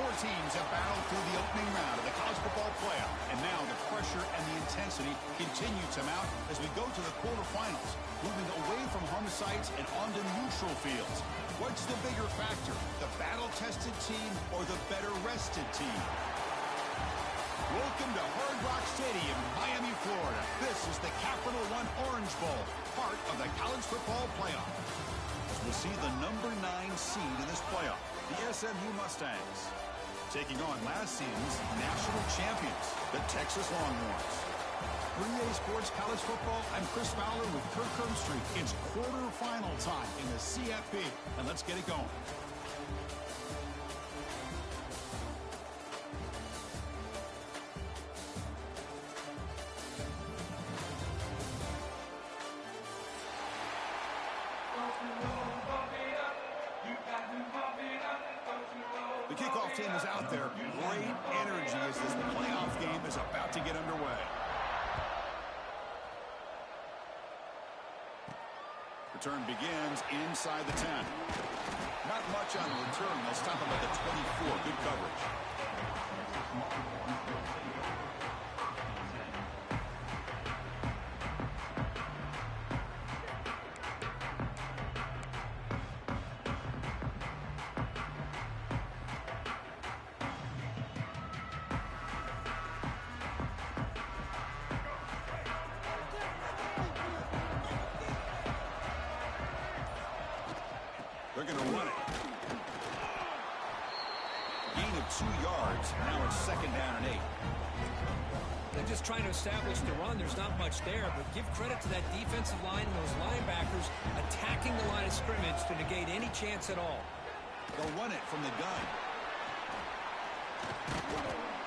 Four teams have battled through the opening round of the college football playoff, and now the pressure and the intensity continue to mount as we go to the quarterfinals, moving away from home sites and onto neutral fields. What's the bigger factor, the battle-tested team or the better-rested team? Welcome to Hard Rock Stadium, Miami, Florida. This is the Capital One Orange Bowl, part of the college football playoff. As we'll see the number 9 seed in this playoff, the SMU Mustangs, taking on last season's national champions, the Texas Longhorns. 3A Sports College Football, I'm Chris Fowler with Kirk Herbstreit. It's quarterfinal time in the CFP, and let's get it going. The kickoff team is out there. Great energy as this playoff game is about to get underway. Return begins inside the 10. Not much on the return. They'll stop him at the 24. Good coverage. They're going to run it. Gain of 2 yards. Now it's second down and 8. They're just trying to establish the run. There's not much there, but give credit to that defensive line and those linebackers attacking the line of scrimmage to negate any chance at all. They'll run it from the gun.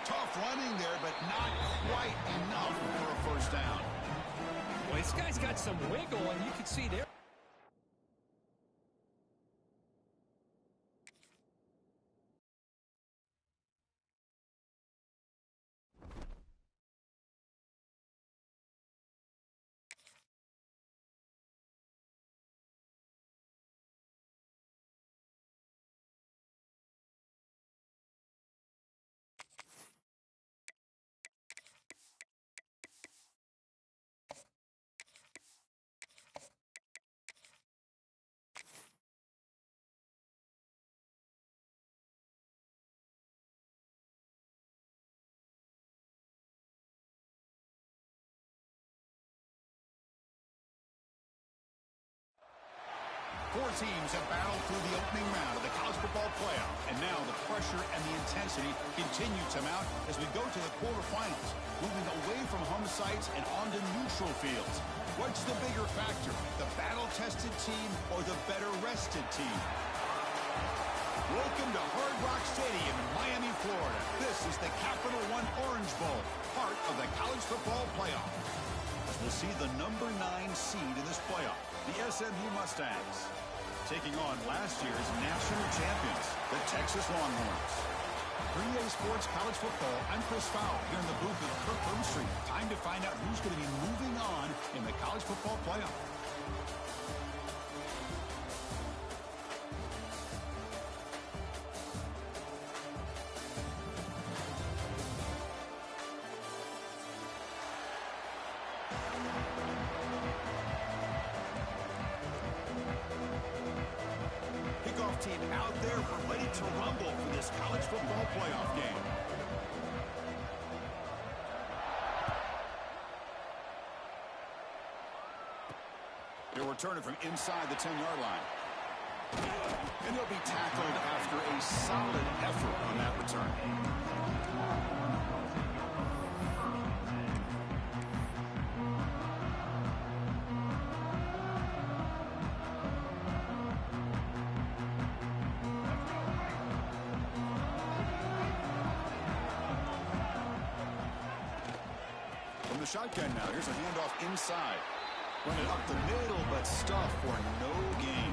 Tough running there, but not quite enough for a first down. Well, this guy's got some wiggle, and you can see there. Four teams have battled through the opening round of the college football playoff, and now the pressure and the intensity continue to mount as we go to the quarterfinals, moving away from home sites and onto neutral fields. What's the bigger factor, the battle-tested team or the better-rested team? Welcome to Hard Rock Stadium in Miami, Florida. This is the Capital One Orange Bowl, part of the college football playoff. As we'll see the number 9 seed in this playoff, the SMU Mustangs, taking on last year's national champions, the Texas Longhorns. 3A Sports College Football, I'm Chris Fowler here in the booth with Kirk Herbstreit. Time to find out who's going to be moving on in the college football playoff. Team out there ready to rumble for this college football playoff game. He'll return it from inside the 10-yard line. And he'll be tackled after a solid effort on that return. Shotgun now. Here's a handoff inside. Run it up the middle, but stuff for no gain.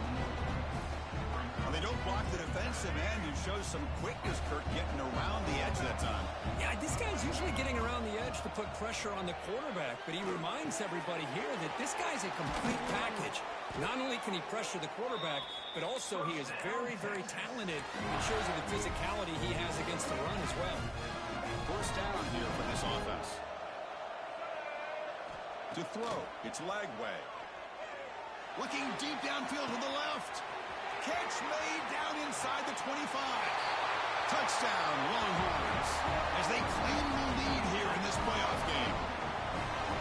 Well, they don't block the defensive end and show some quickness, Kirk, getting around the edge that time. Yeah, this guy's usually getting around the edge to put pressure on the quarterback, but he reminds everybody here that this guy's a complete package. Not only can he pressure the quarterback, but also he is very, very talented and shows you the physicality he has against the run as well. First down here for this offense. To throw, it's Lagway. Looking deep downfield to the left. Catch made down inside the 25. Touchdown, Longhorns, as they claim the lead here in this playoff game.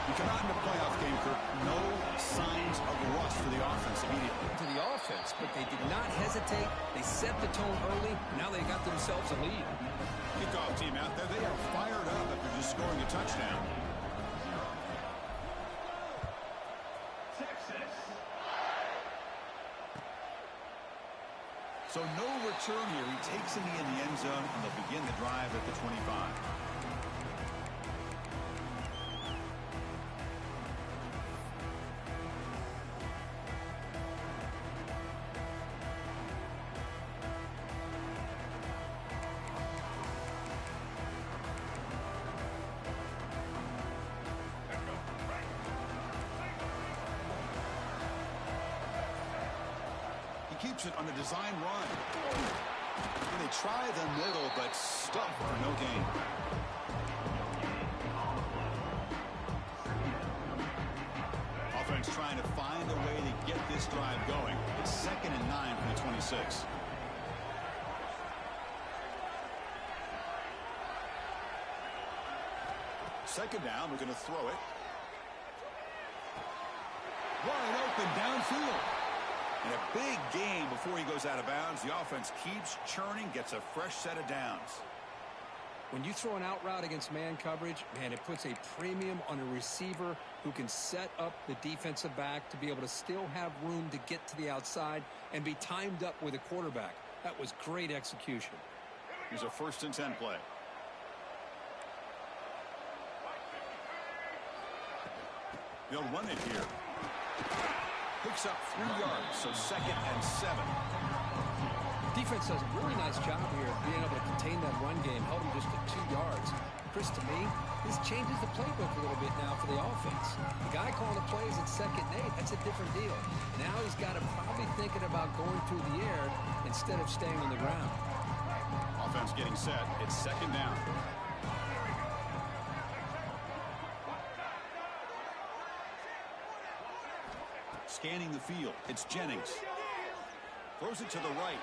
You come out in the playoff game, Kirk, no signs of rust for the offense immediately. To the offense, but they did not hesitate. They set the tone early. Now they got themselves a lead. Kickoff team out there, they are fired up after just scoring a touchdown. So no return here. He takes it in the end zone, and they'll begin the drive at the 25. Keeps it on the design run. And they try the middle, but stuck for no gain. Offense trying to find a way to get this drive going. It's 2nd and 9 from the 26. Second down, we're going to throw it. Wide open downfield. And a big gain before he goes out of bounds. The offense keeps churning, gets a fresh set of downs. When you throw an out route against man coverage, man, it puts a premium on a receiver who can set up the defensive back to be able to still have room to get to the outside and be timed up with a quarterback. That was great execution. Here's a 1st and 10 play. They'll run it here. Picks up 3 yards, so 2nd and 7. Defense does a really nice job here of being able to contain that run game, held him just at 2 yards. Chris, to me, this changes the playbook a little bit now for the offense. The guy calling the plays at 2nd and 8, that's a different deal. Now he's got to probably thinking about going through the air instead of staying on the ground. Offense getting set. It's 2nd down. Scanning the field, it's Jennings. Throws it to the right.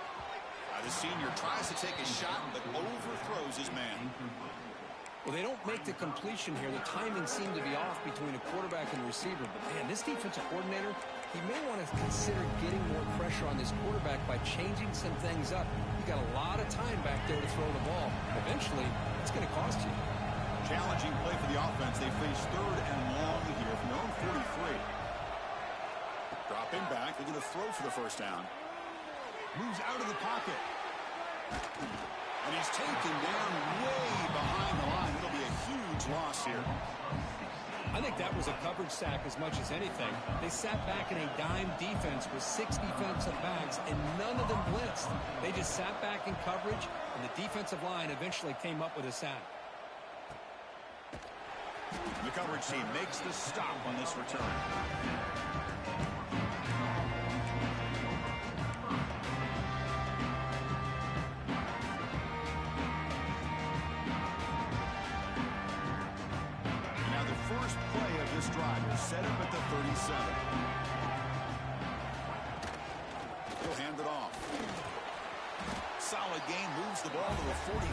The senior tries to take a shot, but overthrows his man. Well, they don't make the completion here. The timing seemed to be off between a quarterback and receiver. But, man, this defensive coordinator, he may want to consider getting more pressure on this quarterback by changing some things up. You got a lot of time back there to throw the ball. Eventually, it's going to cost you. Challenging play for the offense. They face 3rd and long here from their own 43. Dropping back, they're going to throw for the 1st down. Moves out of the pocket. And he's taken down way behind the line. It'll be a huge loss here. I think that was a coverage sack as much as anything. They sat back in a dime defense with 6 defensive backs, and none of them blitzed. They just sat back in coverage, and the defensive line eventually came up with a sack. The coverage team makes the stop on this return. Set up at the 37. He'll hand it off. Solid gain, moves the ball to the 43.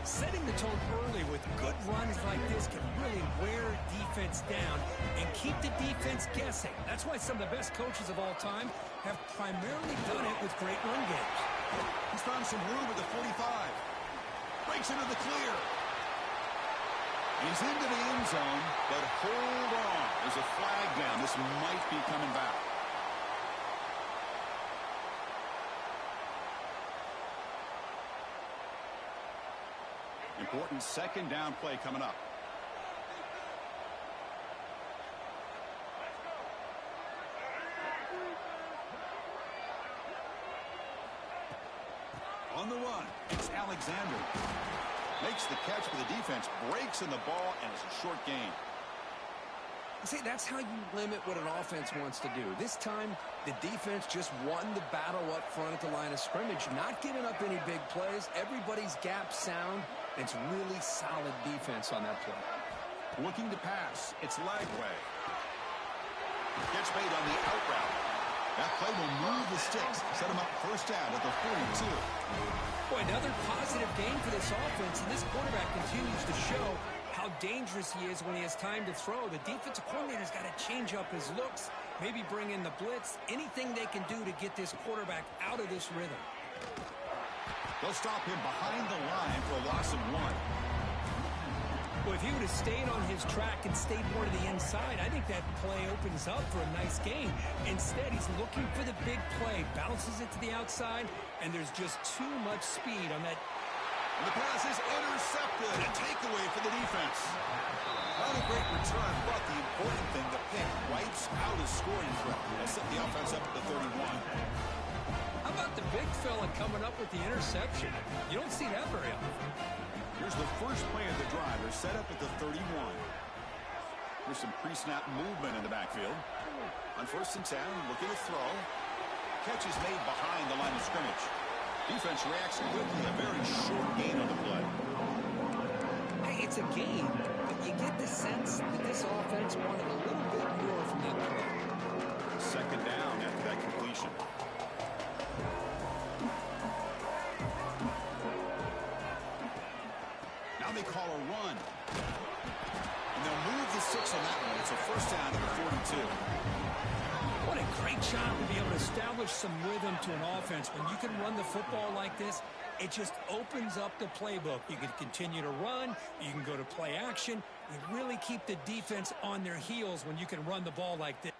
Setting the tone early with good runs like this can really wear defense down and keep the defense guessing. That's why some of the best coaches of all time have primarily done it with great run games. He's found some room at the 45. Breaks into the clear. He's into the end zone, but hold on. There's a flag down. This might be coming back. Important 2nd down play coming up. On the run, it's Alexander. Makes the catch, but the defense breaks in the ball, and it's a short gain. See, that's how you limit what an offense wants to do. This time, the defense just won the battle up front at the line of scrimmage, not giving up any big plays. Everybody's gap sound. It's really solid defense on that play. Looking to pass. It's Lagway. Gets made on the out route. That play will move the sticks. Set him up first down at the 42. Boy, another positive game for this offense, and this quarterback continues to show how dangerous he is when he has time to throw. The defensive coordinator's got to change up his looks, maybe bring in the blitz, anything they can do to get this quarterback out of this rhythm. They'll stop him behind the line for a loss of 1. Well, if he would have stayed on his track and stayed more to the inside, I think that play opens up for a nice game. Instead, he's looking for the big play, bounces it to the outside, and there's just too much speed on that. And the pass is intercepted. A takeaway for the defense. Not a great return, but the important thing, the pick wipes out a scoring threat. They'll set the offense up at the 31. How about the big fella coming up with the interception? You don't see that very often. Here's the first play of the drive. They're set up at the 31. There's some pre-snap movement in the backfield. On 1st and 10, looking to throw. Catch is made behind the line of scrimmage. Defense reacts quickly. A very short gain on the play. Hey, it's a game, but you get the sense that this offense wanted a little bit more from that play. Second down after that completion. Now they call a run. And they'll move the 6 on that one. It's a first down at the 42. What a great job to be able to establish some rhythm to an offense. When you can run the football like this, it just opens up the playbook. You can continue to run. You can go to play action. You really keep the defense on their heels when you can run the ball like this.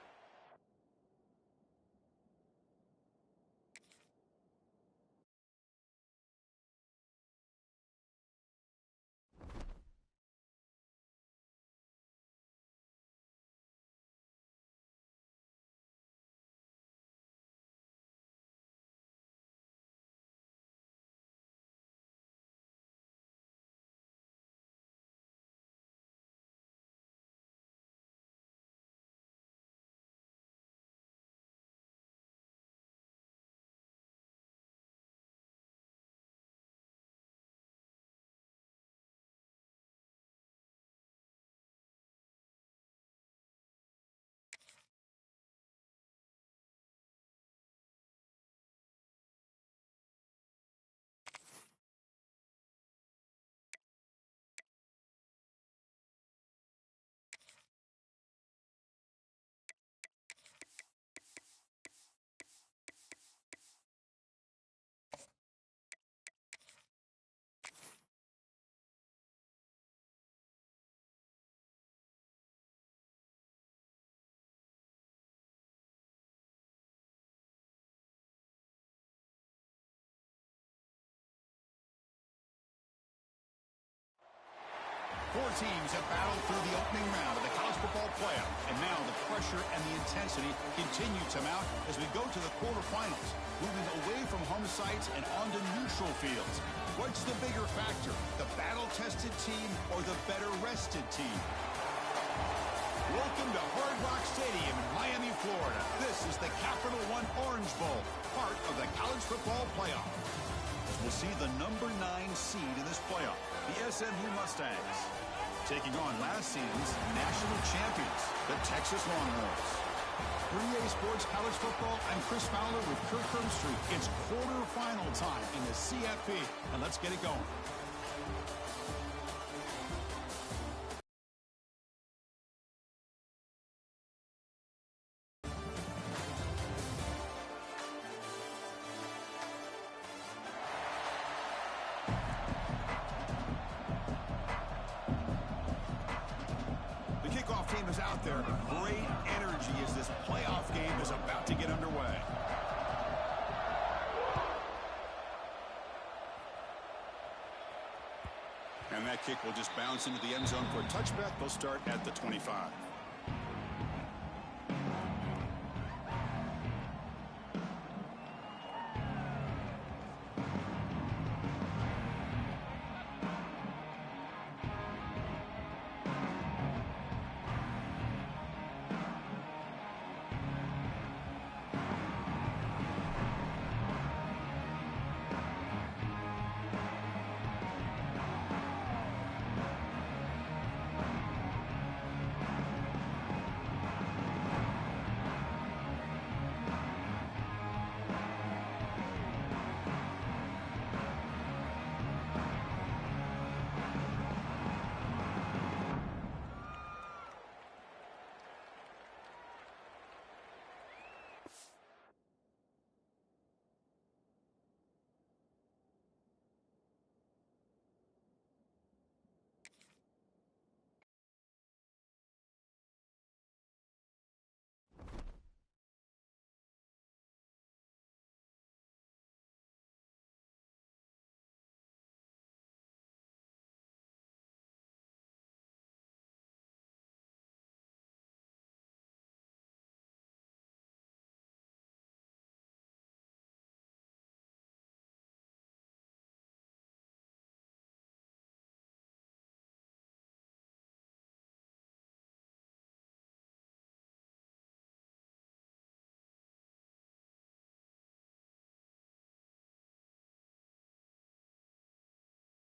Four teams have battled through the opening round of the college football playoff, and now the pressure and the intensity continue to mount as we go to the quarterfinals, moving away from home sites and onto neutral fields. What's the bigger factor, the battle-tested team or the better-rested team? Welcome to Hard Rock Stadium in Miami, Florida. This is the Capital One Orange Bowl, part of the college football playoff. We'll see the number 9 seed in this playoff, the SMU Mustangs, taking on last season's national champions, the Texas Longhorns. For EA Sports College Football, I'm Chris Fowler with Kirk Herbstreit. It's quarterfinal time in the CFP, and let's get it going. Team is out there. Great energy as this playoff game is about to get underway. And that kick will just bounce into the end zone for a touchback. They'll start at the 25.